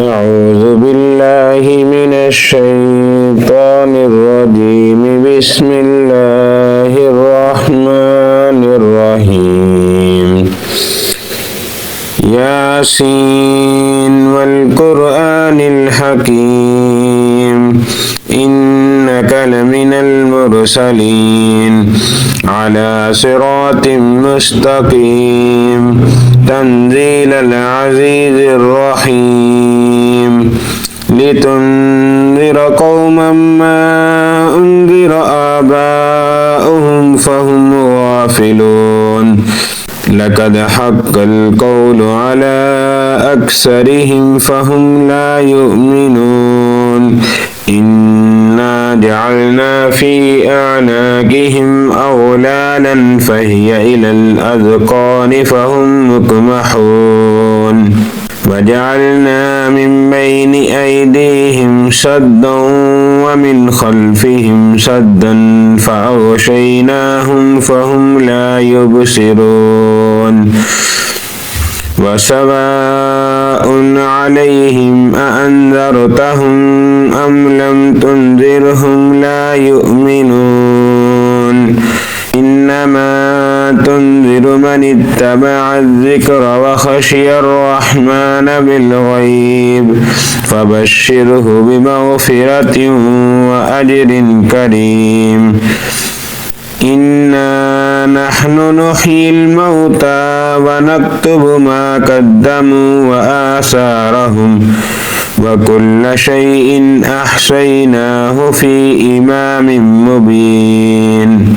أعوذ بالله من الشيطان الرجيم. بسم الله الرحمن الرحيم. ياسين والقرآن الحكيم إنك لمن المرسلين على صراط مستقيم تنزيل العزيز الرحيم لتنذر قوما ما أنذر آباؤهم فهم غافلون لقد حق القول على أكثرهم فهم لا يؤمنون إنا جعلنا في أعناقهم أغلالا فهي إلى الأذقان فهم مقمحون وجعلنا من بين أيديهم سدا ومن خلفهم سدا فأغشيناهم فهم لا يبصرون وسواء عليهم أأنذرتهم أم لم تنذرهم لا يؤمنون إنما تنذر من اتبع الذكر وخشي الرحمن بالغيب فبشره بمغفرة وأجر كريم. إنا نحن نحيي الموتى ونكتب ما قدموا وآثارهم وكل شيء أحصيناه في إمام مبين.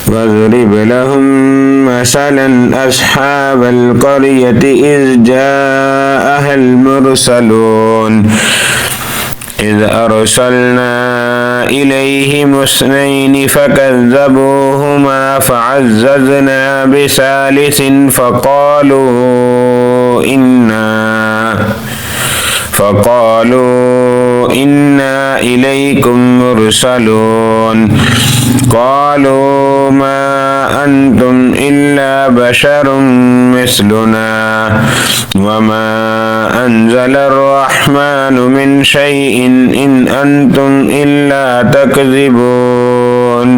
واضرب لهم مثلا أصحاب القرية إذ جاءها المرسلون إذ أرسلنا إليهم اثنين فكذبوهما فعززنا بثالث فقالوا إنا إليكم مرسلون قالوا ما أنتم إلا بشر مثلنا وما أنزل الرحمن من شيء إن أنتم إلا تكذبون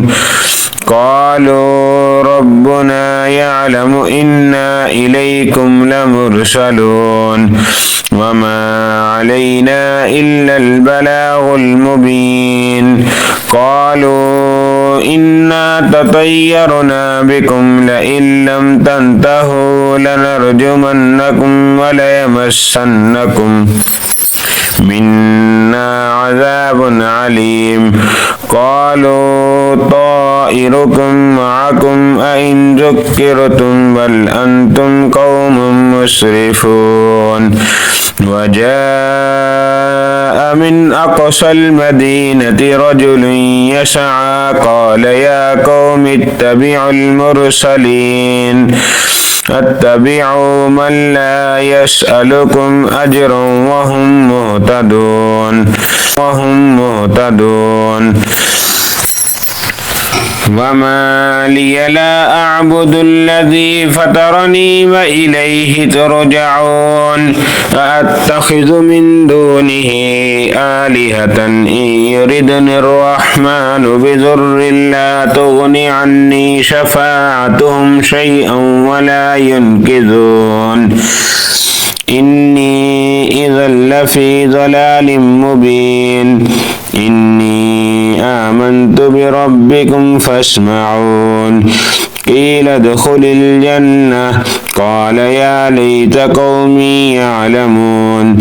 قالوا ربنا يعلم إنا إليكم لمرسلون وما علينا إلا البلاغ المبين. قالوا إنا تطيرنا بكم لئن لم تنتهوا لنرجمنكم وليمسنكم منا عذاب عليم. قالوا طائركم معكم أئن ذكرتم بل أنتم قوم مسرفون. وجاء من أقصى المدينة رجل يسعى قال يا قوم اتبعوا المرسلين اتبعوا من لا يسألكم أجرا وهم مهتدون. وما لي لا أعبد الذي فطرني وإليه ترجعون أأتخذ من دونه آلهة إن يردني الرحمن بضر لا تغن عني شفاعتهم شيئا ولا ينقذون إني إذا لفي ضلال مبين. إني آمنت بربكم فاسمعون. قيل ادخل الجنة قال يا ليت قومي يعلمون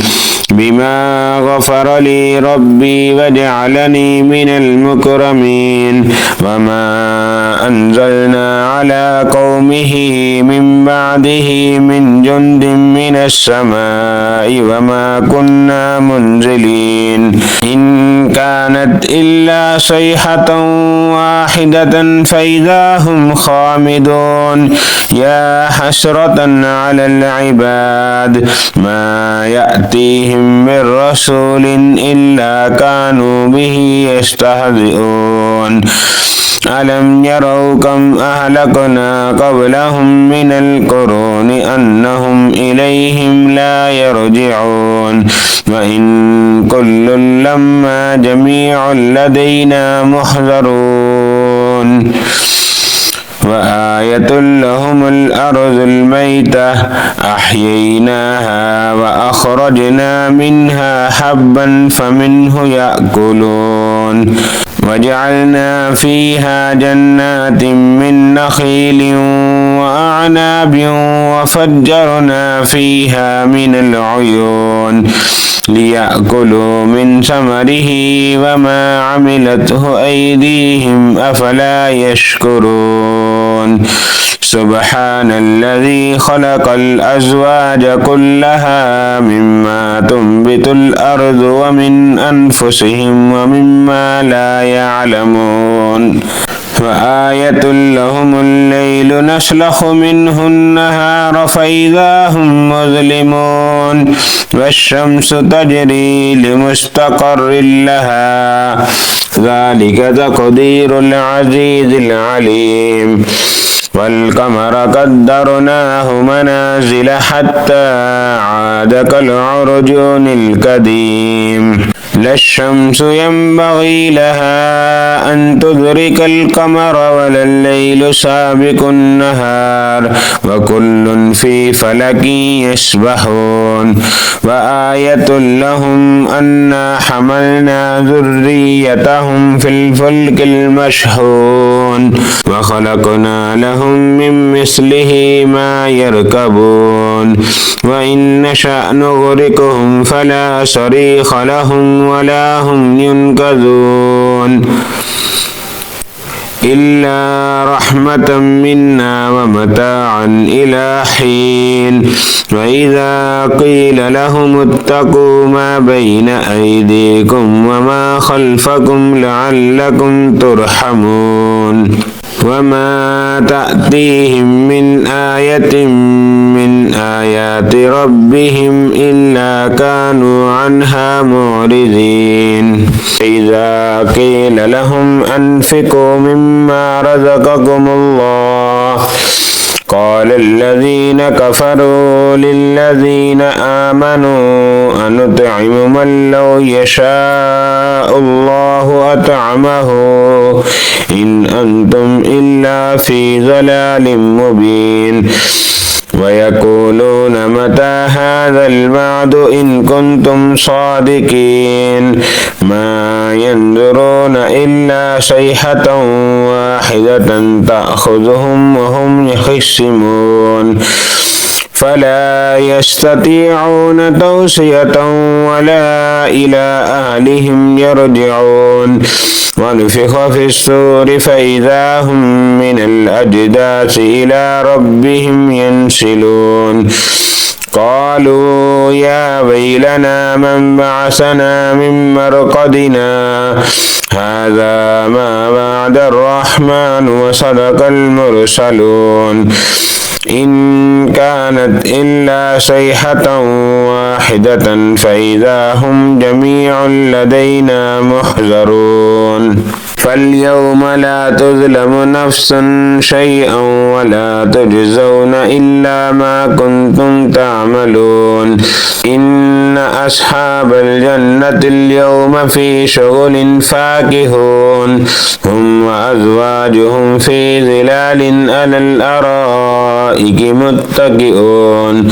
بما غفر لي ربي وجعلني من المكرمين. وما أنزلنا على قومه من بعده من جند من السماء وما كنا منزلين إن كانت إلا صيحة واحدة فإذا هم خامدون. يا حسرة على العباد ما يأتيهم من رسول إلا كانوا به يستهزئون. ألم يروا يروا كم أهلكنا قبلهم من القرون أنهم إليهم لا يرجعون وإن كل لما جميع لدينا محضرون وآية لهم الأرض الميتة أحييناها وأخرجنا منها حبا فمنه يأكلون وجعلنا فيها جنات من نخيل وأعناب وفجرنا فيها من العيون ليأكلوا من ثمره وما عملته أيديهم أفلا يشكرون سبحان الذي خلق الأزواج كلها مما تنبت الأرض ومن أنفسهم ومما لا يعلمون وآية لهم الليل نسلخ منه النهار فإذا هم مظلمون والشمس تجري لمستقر لها ذلك تقدير العزيز العليم والقمر قدرناه منازل حتى عاد كالعرجون القديم لا الشمس ينبغي لها أن تدرك القمر ولا الليل سابق النهار وكل في فلك يسبحون وآية لهم أنا حملنا ذريتهم في الفلك المشحون وخلقنا لهم من مثله ما يركبون وإن نشأ نغرقهم فلا صريخ لهم ولا هم ينقذون إلا رحمة منا ومتاعا إلى حين وإذا قيل لهم اتقوا ما بين أيديكم وما خلفكم لعلكم ترحمون وما تأتيهم من آية من آيات ربهم إلا كانوا عنها معرضين إذا قيل لهم أنفقوا مما رزقكم الله قال الذين كفروا للذين آمنوا أنطعم من لو يشاء الله أطعمه إن أنتم إلا في ضلال مبين ويقولون متى هذا الوعد إن كنتم صادقين ما ينظرون إلا صيحة واحدة تأخذهم وهم يخصمون فلا يستطيعون توصية ولا إلى أهلهم يرجعون ونفخ في الصور فإذا هم من الأجداث إلى ربهم ينسلون قالوا يا ويلنا من بعثنا من مرقدنا هذا ما وعد الرحمن وصدق المرسلون إن كانت إلا صيحة واحدة فإذا هم جميع لدينا محضرون فاليوم لا تظلم نفس شيئا ولا تجزون إلا ما كنتم تعملون إن أصحاب الجنة اليوم في شغل فاكهون هم وأزواجهم في ظلال على الأرائك متكئون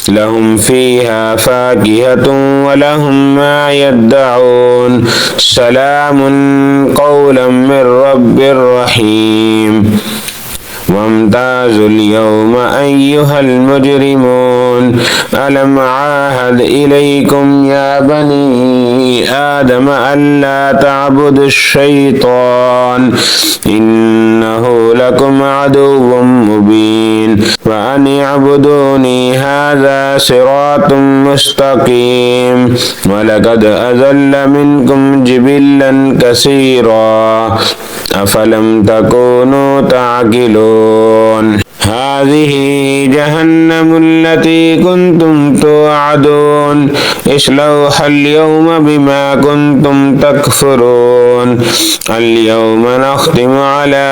لهم فيها فاكهة ولهم ما يدعون سلام قولا من رب رحيم وامتازوا اليوم أيها المجرمون ألم عاهد إليكم يا بني آدم ألا تعبدوا الشيطان إنه لكم عدو مبين وأن اعبدوني هذا صراط مستقيم ولقد أضل منكم جبلا كثيرا أفلم تكونوا تعقلون هذه جهنم التي كنتم توعدون اصلوها اليوم بما كنتم تكفرون اليوم نختم على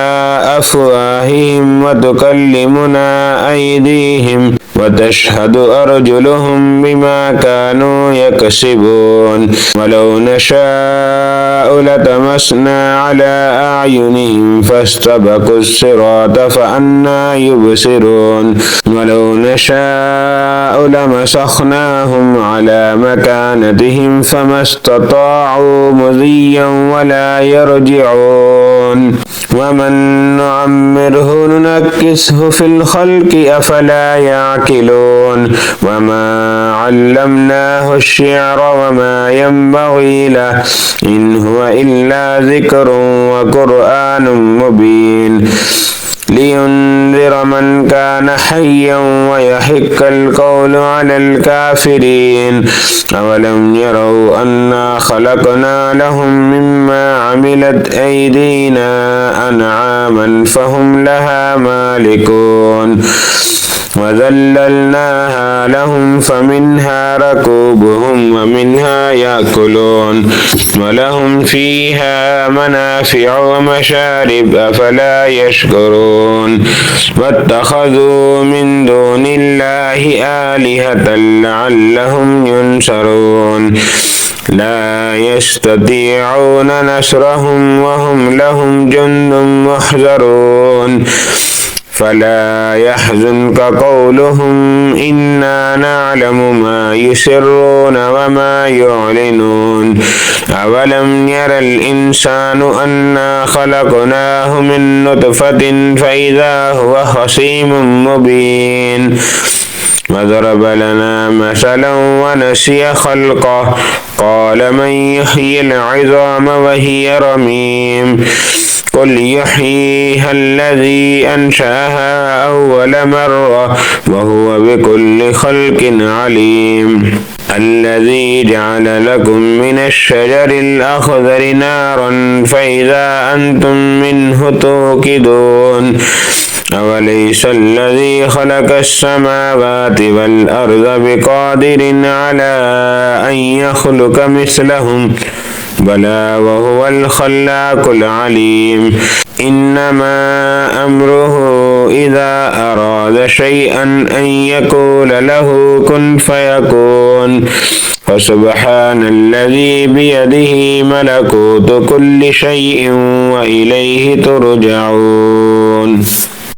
أفواههم وتكلمنا أيديهم وتشهد أرجلهم بما كانوا يكسبون ولو نشاء لطمسنا على أعينهم فاستبقوا الصراط فأنى يبصرون ولو نشاء لمسخناهم على مكانتهم فما استطاعوا مضيا ولا يرجعون ومن نعمره ننكسه في الخلق أفلا يعقلون وما علمناه الشعر وما ينبغي له إن هو إلا ذكر وقرآن مبين لينذر من كان حيا ويحق القول على الكافرين أولم يروا أنا خلقنا لهم مما عملت أيدينا أنعاما فهم لها مالكون وذللناها لهم فمنها ركوبهم ومنها يأكلون ولهم فيها منافع ومشارب أفلا يشكرون واتخذوا من دون الله آلهة لعلهم ينصرون لا يستطيعون نصرهم وهم لهم جند محضرون فلا يحزنك قولهم إنا نعلم ما يسرون وما يعلنون أولم ير الإنسان أنا خلقناه من نطفة فإذا هو خصيم مبين وضرب لنا مثلا ونسي خلقه قال من يحيي العظام وهي رميم قل يحييها الذي أنشأها أول مرة وهو بكل خلق عليم الذي جعل لكم من الشجر الأخضر نارا فإذا أنتم منه توقدون أوليس الذي خلق السماوات والأرض بقادر على أن يخلق مثلهم بلى وهو الخلاق العليم إنما أمره إذا أراد شيئا أن يقول له كن فيكون فسبحان الذي بيده ملكوت كل شيء وإليه ترجعون.